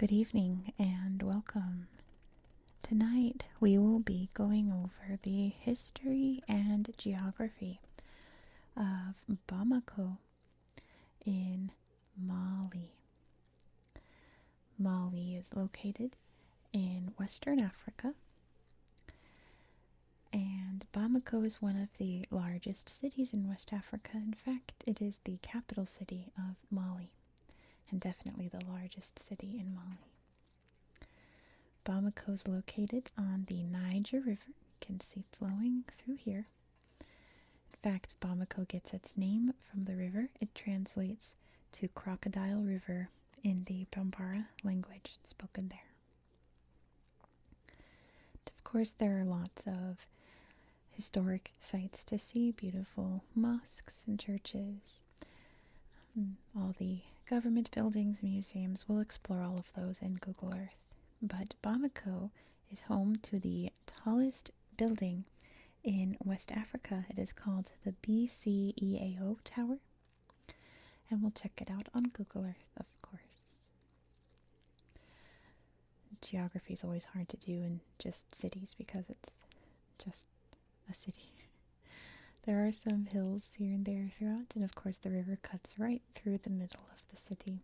Good evening and welcome. Tonight we will be going over the history and geography of Bamako in Mali. Mali is located in Western Africa, and Bamako is one of the largest cities in West Africa. In fact, it is the capital city of Mali, and definitely the largest city in Mali. Bamako is located on the Niger River. You can see flowing through here. In fact, Bamako gets its name from the river. It translates to Crocodile River in the Bambara language spoken there. And of course, there are lots of historic sites to see, beautiful mosques and churches, all the government buildings, museums. We'll explore all of those in Google Earth. But Bamako is home to the tallest building in West Africa. It is called the BCEAO Tower, and we'll check it out on Google Earth, of course. Geography is always hard to do in just cities because it's just a city. There are some hills here and there throughout, and of course the river cuts right through the middle of the city.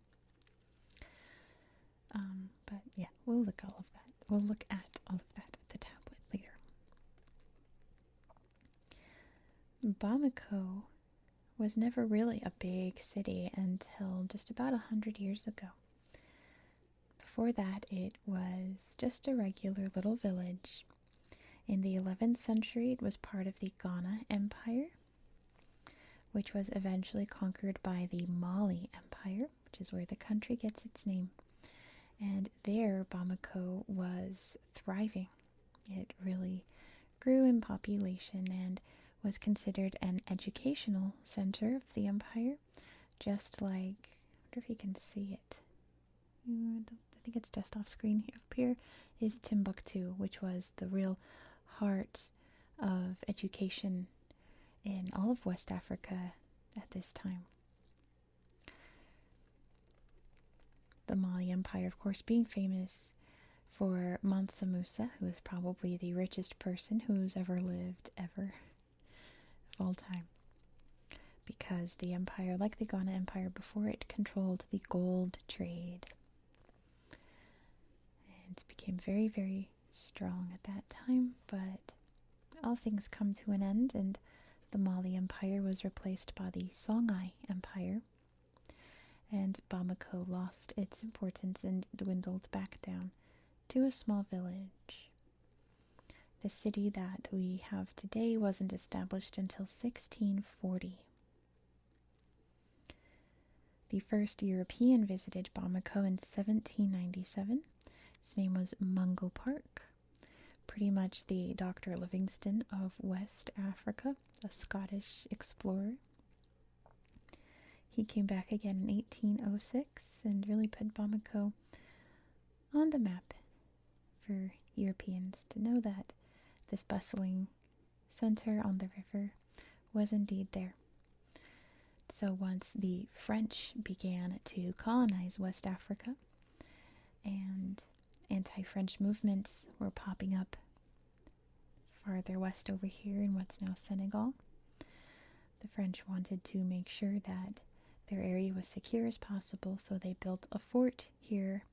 But yeah, we'll look at all of that at the tablet later. Bamako was never really a big city until just about 100 years ago. Before that, it was just a regular little village. In the 11th century, it was part of the Ghana Empire, which was eventually conquered by the Mali Empire, which is where the country gets its name. And there, Bamako was thriving. It really grew in population and was considered an educational center of the empire, just like, I wonder if you can see it. I think it's just off screen here. Up here is Timbuktu, which was the real heart of education in all of West Africa at this time. The Mali Empire, of course, being famous for Mansa Musa, who is probably the richest person who's ever lived, of all time. Because the empire, like the Ghana Empire before it, controlled the gold trade. And became very, very strong at that time, but all things come to an end, and the Mali Empire was replaced by the Songhai Empire. And Bamako lost its importance and dwindled back down to a small village. The city that we have today wasn't established until 1640. The first European visited Bamako in 1797. His name was Mungo Park, pretty much the Dr. Livingstone of West Africa, a Scottish explorer. He came back again in 1806 and really put Bamako on the map for Europeans to know that this bustling center on the river was indeed there. So once the French began to colonize West Africa and anti-French movements were popping up farther west over here in what's now Senegal, the French wanted to make sure that their area was secure as possible, so they built a fort here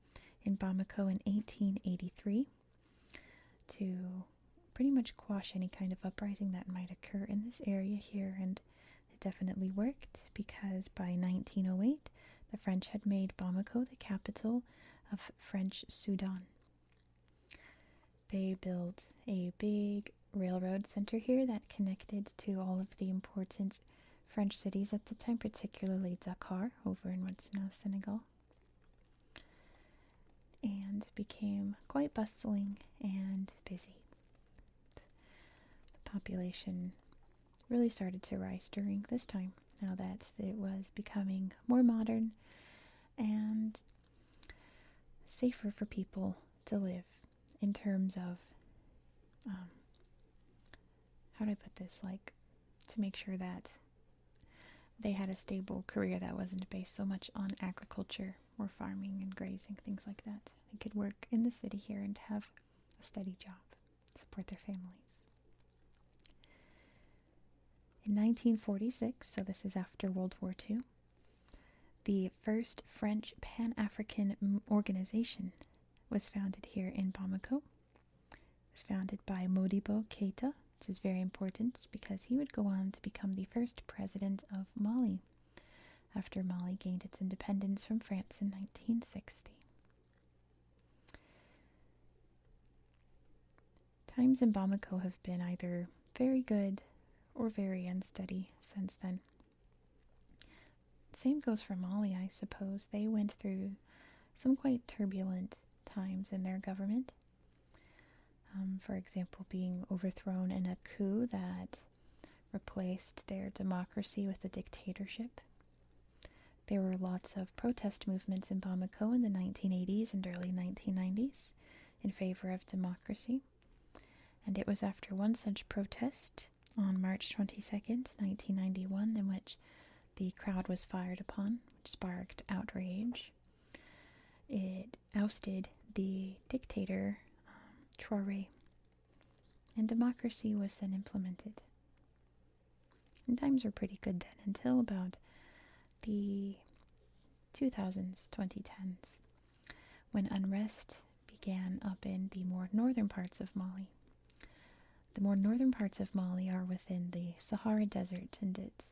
in Bamako in 1883 to pretty much quash any kind of uprising that might occur in this area here, and it definitely worked because by 1908 the French had made Bamako the capital of French Sudan. They built a big railroad center here that connected to all of the important French cities at the time, particularly Dakar, over in what's now Senegal, and became quite bustling and busy. The population really started to rise during this time, now that it was becoming more modern and safer for people to live in terms of, how do I put this, like, to make sure that they had a stable career that wasn't based so much on agriculture or farming and grazing, things like that. They could work in the city here and have a steady job, support their families. In 1946, so this is after World War II, the first French Pan-African organization was founded here in Bamako. It was founded by Modibo Keita, which is very important because he would go on to become the first president of Mali after Mali gained its independence from France in 1960. Times in Bamako have been either very good or very unsteady since then. Same goes for Mali, I suppose. They went through some quite turbulent times in their government. For example, being overthrown in a coup that replaced their democracy with a dictatorship. There were lots of protest movements in Bamako in the 1980s and early 1990s in favor of democracy. And it was after one such protest on March 22nd, 1991, in which the crowd was fired upon, which sparked outrage. It ousted the dictator, Traoré, and democracy was then implemented. And times were pretty good then, until about the 2000s, 2010s, when unrest began up in the more northern parts of Mali. The more northern parts of Mali are within the Sahara Desert, and it's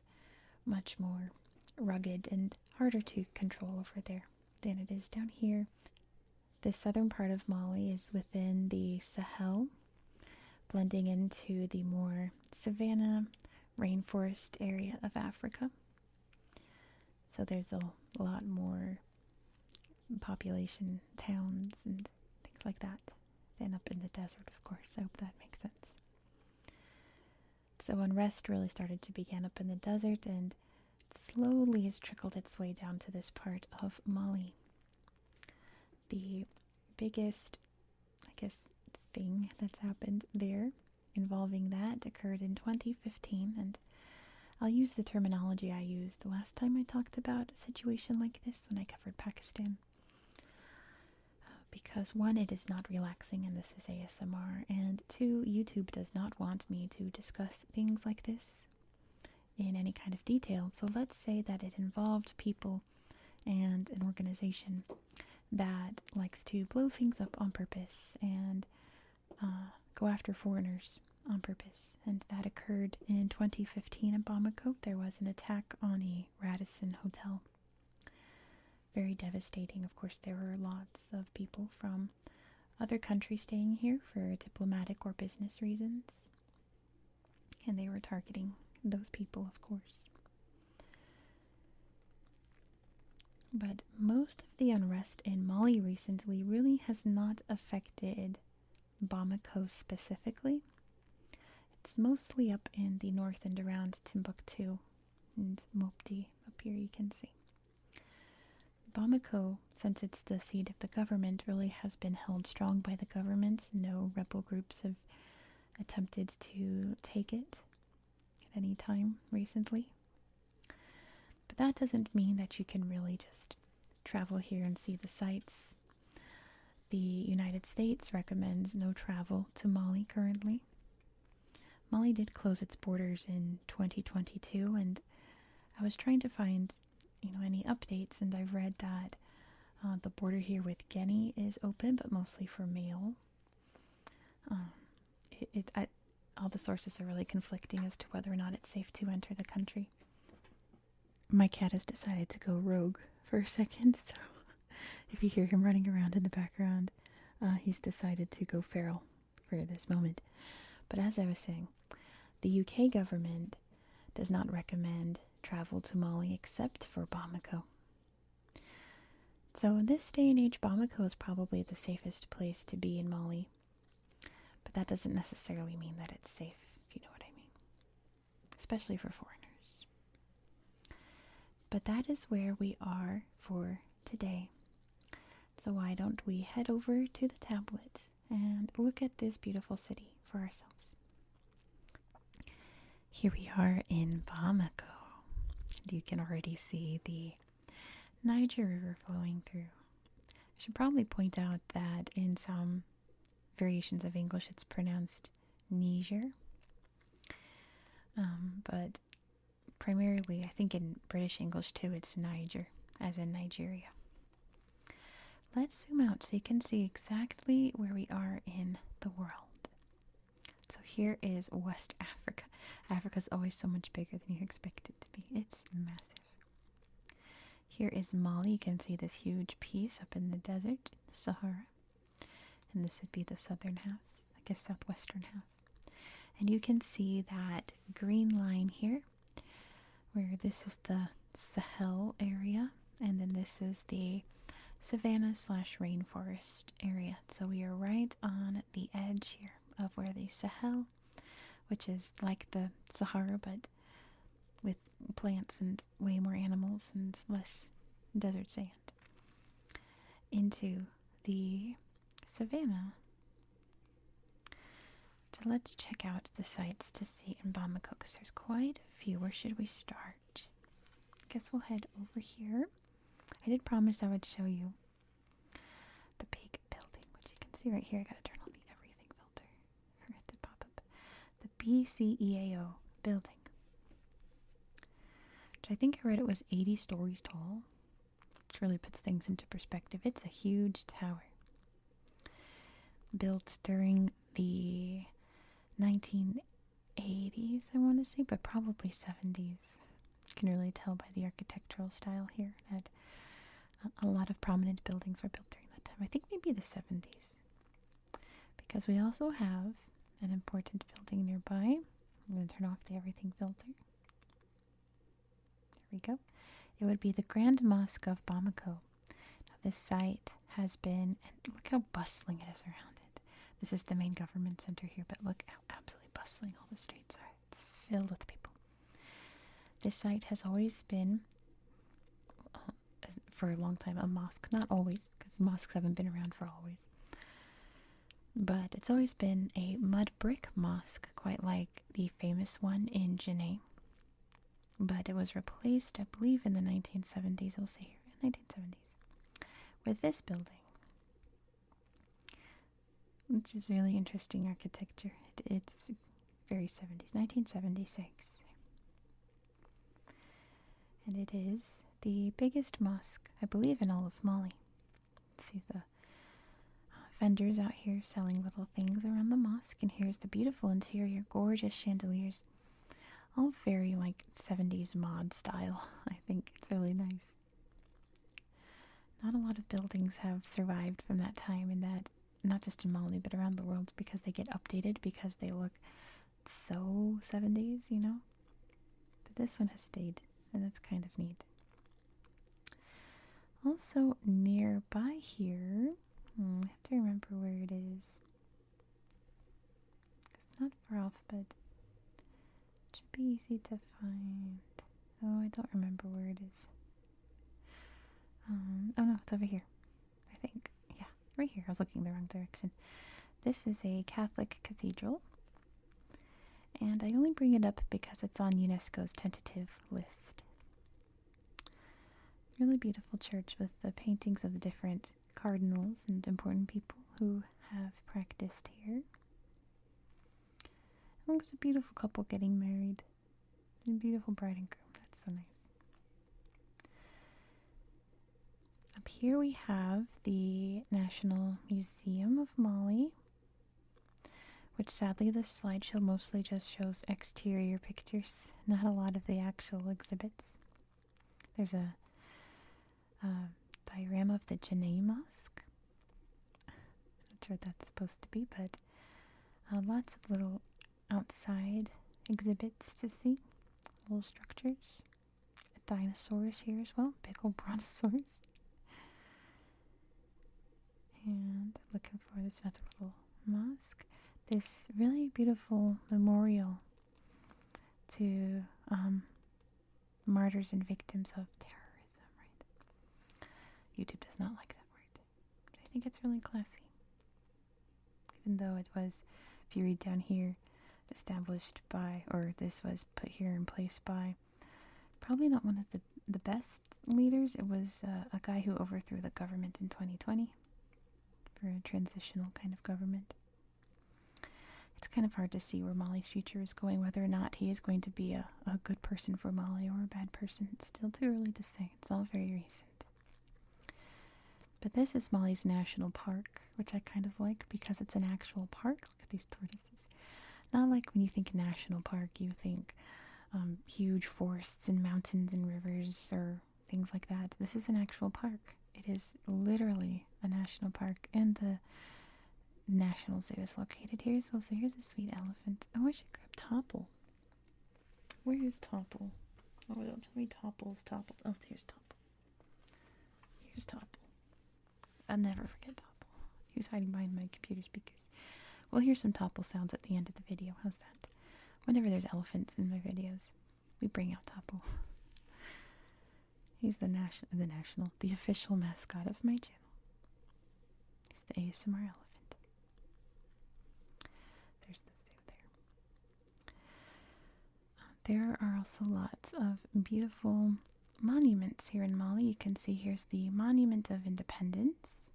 much more rugged and harder to control over there than it is down here. The southern part of Mali is within the Sahel, blending into the more savanna, rainforest area of Africa. So there's a lot more population, towns, and things like that than up in the desert, of course. I hope that makes sense. So unrest really started to begin up in the desert, and slowly has trickled its way down to this part of Mali. The biggest, thing that's happened there involving that occurred in 2015, and I'll use the terminology I used the last time I talked about a situation like this when I covered Pakistan. Because one, it is not relaxing and this is ASMR, and two, YouTube does not want me to discuss things like this in any kind of detail. So let's say that it involved people and an organization that likes to blow things up on purpose and go after foreigners on purpose. And that occurred in 2015 in Bamako. There was an attack on a Radisson hotel. Very devastating. Of course, there were lots of people from other countries staying here for diplomatic or business reasons. And they were targeting those people, of course. But most of the unrest in Mali recently really has not affected Bamako specifically. It's mostly up in the north and around Timbuktu and Mopti. Up here you can see. Bamako, since it's the seat of the government, really has been held strong by the government. No rebel groups have attempted to take it at any time recently. But that doesn't mean that you can really just travel here and see the sights. The United States recommends no travel to Mali currently. Mali did close its borders in 2022, and I was trying to find any updates, and I've read that the border here with Guinea is open, but mostly for mail. All the sources are really conflicting as to whether or not it's safe to enter the country. My cat has decided to go rogue for a second, so if you hear him running around in the background, he's decided to go feral for this moment. But as I was saying, the UK government does not recommend travel to Mali except for Bamako. So in this day and age, Bamako is probably the safest place to be in Mali. But that doesn't necessarily mean that it's safe, if you know what I mean. Especially for foreigners. But that is where we are for today. So why don't we head over to the tablet and look at this beautiful city for ourselves. Here we are in Bamako. You can already see the Niger River flowing through. I should probably point out that in some variations of English it's pronounced Niger, but primarily I think in British English too it's Niger, as in Nigeria. Let's zoom out so you can see exactly where we are in the world. So here is West Africa. Africa's always so much bigger than you expect it to be. It's massive. Here is Mali. You can see this huge piece up in the desert, the Sahara. And this would be the southern half, I guess southwestern half. And you can see that green line here, where this is the Sahel area, and then this is the savanna / rainforest area. So we are right on the edge here of where the Sahel, which is like the Sahara but with plants and way more animals and less desert sand, into the savannah. So let's check out the sights to see in Bamako because there's quite a few. Where should we start? I guess we'll head over here. I did promise I would show you the big building, which you can see right here. I gotta turn on the everything filter for it to pop up. The BCEAO building, which I think I read it was 80 stories tall, which really puts things into perspective. It's a huge tower built during the 1980s, I want to say, but probably 70s. You can really tell by the architectural style here that a lot of prominent buildings were built during that time. I think maybe the 70s. Because we also have an important building nearby. I'm going to turn off the everything filter. There we go. It would be the Grand Mosque of Bamako. Now, this site has been, and look how bustling it is around it. This is the main government center here, but look how absolutely bustling all the streets are. It's filled with people. This site has always been, for a long time, a mosque. Not always, because mosques haven't been around for always. But it's always been a mud brick mosque, quite like the famous one in Janneh. But it was replaced, I believe, in the 1970s. I'll say here, 1970s, with this building, which is really interesting architecture. It's very 70s, 1976. And it is the biggest mosque, I believe, in all of Mali. See the vendors out here selling little things around the mosque. And here's the beautiful interior, gorgeous chandeliers. All very like 70s mod style. I think it's really nice. Not a lot of buildings have survived from that time, and that not just in Mali but around the world, because they get updated because they look so 70s, you know. But this one has stayed, and that's kind of neat. Also nearby here, I have to remember where it is. It's not far off, but it should be easy to find. Oh, I don't remember where it is. Oh no, it's over here, I think. Yeah, right here. I was looking the wrong direction. This is a Catholic cathedral, and I only bring it up because it's on UNESCO's tentative list. Really beautiful church with the paintings of the different cardinals and important people who have practiced here. And there's a beautiful couple getting married. A beautiful bride and groom. That's so nice. Up here we have the National Museum of Mali, which sadly this slideshow mostly just shows exterior pictures, not a lot of the actual exhibits. There's a diorama of the Janneh Mosque. Not sure what that's supposed to be, but lots of little outside exhibits to see, little structures. Dinosaurs here as well, big old brontosaurus. And looking for this another little mosque. This really beautiful memorial to martyrs and victims of terrorism, right? YouTube does not like that word. But I think it's really classy. Even though it was, if you read down here, established by, or this was put here in place by, probably not one of the best leaders. It was a guy who overthrew the government in 2020 for a transitional kind of government. It's kind of hard to see where Mali's future is going, whether or not he is going to be a good person for Mali or a bad person. It's still too early to say. It's all very recent. But this is Mali's national park, which I kind of like because it's an actual park. Look at these tortoises. Not like when you think national park, you think huge forests and mountains and rivers or things like that. This is an actual park. It is literally a national park, and the National Zoo is located here. So here's a sweet elephant. Oh, I should grab Topple. Where is Topple? Oh, don't tell me Topple's Topple. Oh, here's Topple. Here's Topple. I'll never forget Topple. He was hiding behind my computer speakers. We'll hear some Topple sounds at the end of the video. How's that? Whenever there's elephants in my videos, we bring out Topple. He's the official mascot of my channel. He's the ASMR elephant. There's the zoo there. There are also lots of beautiful monuments here in Mali. You can see here's the Monument of Independence,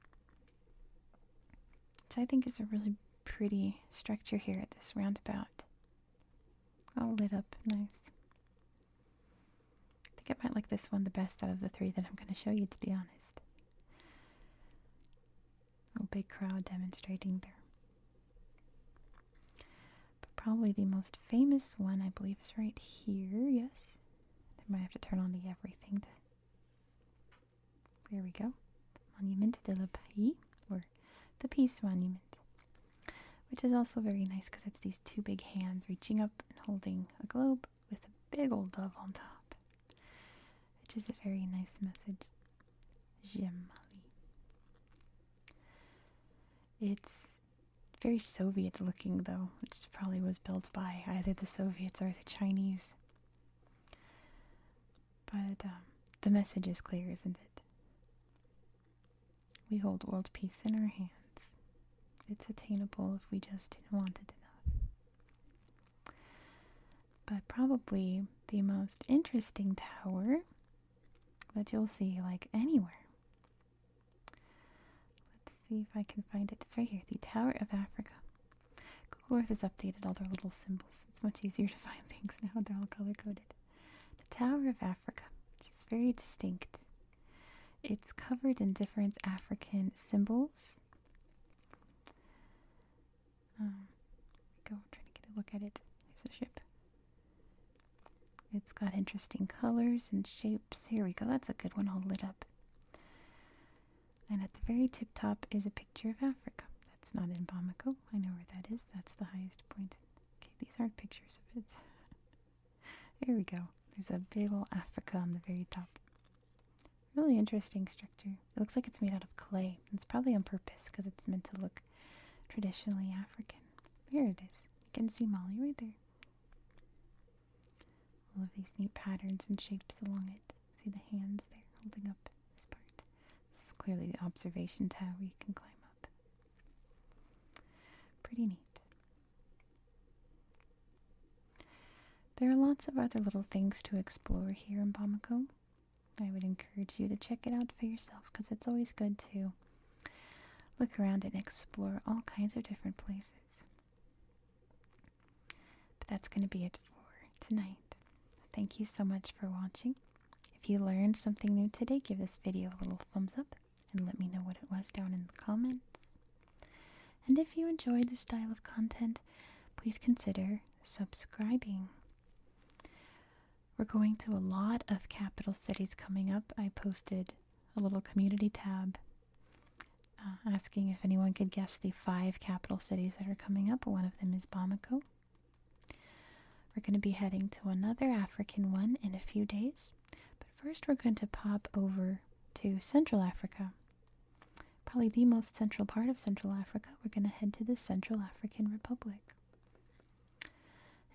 which I think is a really pretty structure here at this roundabout. All lit up nice. I think I might like this one the best out of the three that I'm going to show you, to be honest. A big crowd demonstrating there. But probably the most famous one, I believe, is right here. Yes. I might have to turn on the everything to... There we go. Monument de la Paix, or the Peace Monument. Which is also very nice because it's these two big hands reaching up and holding a globe with a big old dove on top. Which is a very nice message. J'aime Mali. It's very Soviet looking though, which probably was built by either the Soviets or the Chinese. But the message is clear, isn't it? We hold world peace in our hands. It's attainable if we just want it enough. But probably the most interesting tower that you'll see like anywhere. Let's see if I can find it. It's right here, the Tower of Africa. Google Earth has updated all their little symbols. It's much easier to find things now. They're all color-coded. The Tower of Africa, which is very distinct. It's covered in different African symbols. Trying to get a look at it. There's a ship. It's got interesting colors and shapes. Here we go. That's a good one, all lit up. And at the very tip top is a picture of Africa. That's not in Bamako. I know where that is. That's the highest point. Okay, these aren't pictures of it. Here we go. There's a big old Africa on the very top. Really interesting structure. It looks like it's made out of clay. It's probably on purpose because it's meant to look traditionally African. Here it is. You can see Mali right there. All of these neat patterns and shapes along it. See the hands there holding up this part. This is clearly the observation tower you can climb up. Pretty neat. There are lots of other little things to explore here in Bamako. I would encourage you to check it out for yourself because it's always good to look around and explore all kinds of different places. But that's going to be it for tonight. Thank you so much for watching. If you learned something new today, give this video a little thumbs up and let me know what it was down in the comments. And if you enjoyed this style of content, please consider subscribing. We're going to a lot of capital cities coming up. I posted a little community tab asking if anyone could guess the 5 capital cities that are coming up. One of them is Bamako. We're going to be heading to another African one in a few days. But first we're going to pop over to Central Africa. Probably the most central part of Central Africa. We're going to head to the Central African Republic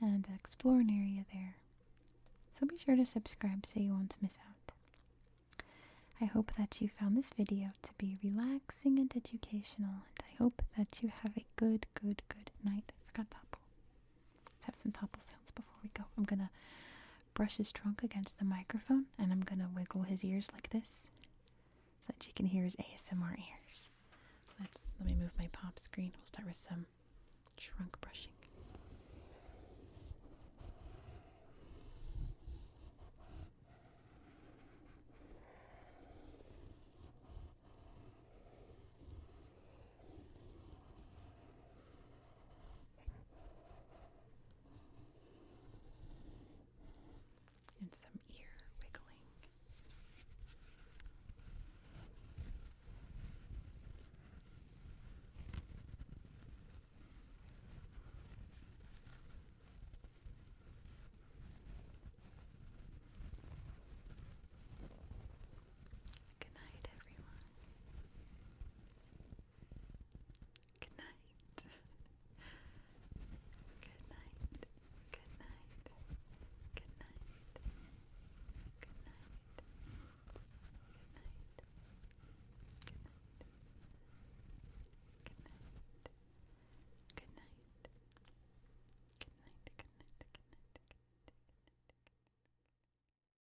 and explore an area there. So be sure to subscribe so you won't miss out. I hope that you found this video to be relaxing and educational, and I hope that you have a good night. I forgot Topple. Let's have some Topple sounds before we go. I'm gonna brush his trunk against the microphone, and I'm gonna wiggle his ears like this so that you can hear his ASMR ears. Let me move my pop screen. We'll start with some trunk brushing.